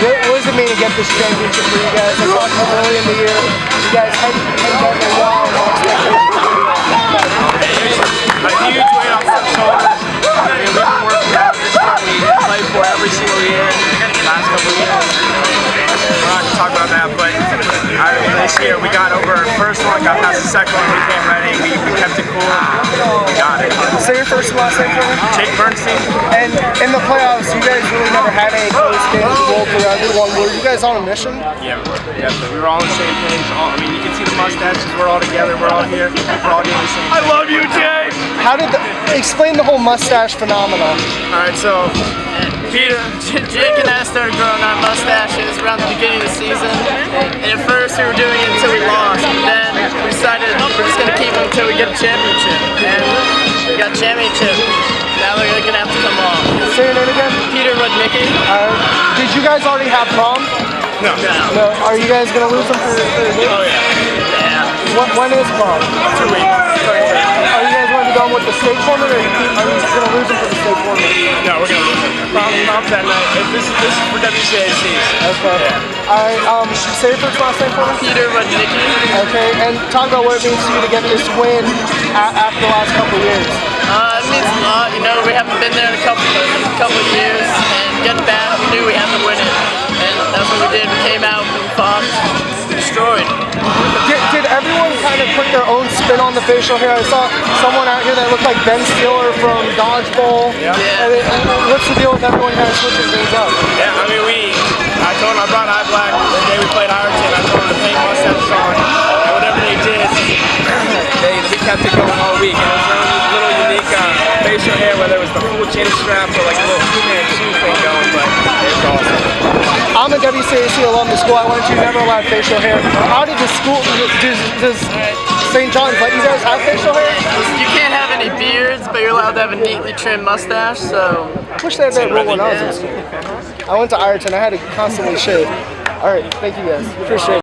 What does it mean to get this championship for you guys? I talked early in the year. You guys had done it well. A huge weight off our shoulders. I mean, we've been working out. This is what we play for every single year, last couple of years. We're not going to talk about that, but this year we got over our first one, got past the second one, we came ready, we kept it cool, we got it. Say your first and last name for me. Jake Bernstein. And in the playoffs, you guys really never had any close games to roll through everyone. Were you guys on a mission? Yeah, we were all on the same page. I mean, you can see the mustaches, we're all together, we're all here, we're all doing the same thing. I love you, Jake! How did explain the whole mustache phenomenon? Alright, so Jake and I started growing our mustaches around the beginning of the season, and at first we were doing it until we lost, but then we decided we're just going to keep them until we get a championship, and we got a championship. Now they're going to have to come off. Say your name again? Peter Rudnicki. Did you guys already have prom? No. Are you guys going to lose them for Oh yeah. When is prom? 2 weeks. Are you guys going to be going with the state tournament, or are you going to lose them for the state tournament? No, we're going to lose them. Prom's that night. This is for WCACs. Okay. Yeah. Alright, say your first last name for me? Peter Rudnicki. Okay, and talk about what it means to you to get this win after the last couple of years. It means a lot. You know, we haven't been there in a couple of years, and getting back, we knew we had to win it, and that's what we did. We came out, we fought, we destroyed. Did everyone kind of put their own spin on the facial hair? I saw someone out here that looked like Ben Stiller from Dodgeball. Yeah. What's the deal with everyone kind of switching things up? Yeah, I mean, I told him I brought eye black the day we played Ironton. I told him to paint mustaches on, and whatever they did, they kept it going all week. And it was a little unique facial hair, whether it was the full chin strap or like a little Fu Manchu thing going, but it was awesome. I'm a WCAC alum. The school I went to never allowed facial hair. How did the school, does St. John's let you guys have facial hair? You can't have any beards, but you're allowed to have a neatly trimmed mustache, so... I wish they had that rule when I was in school. I went to Ironton. I had to constantly shave. Alright, thank you guys. Appreciate it.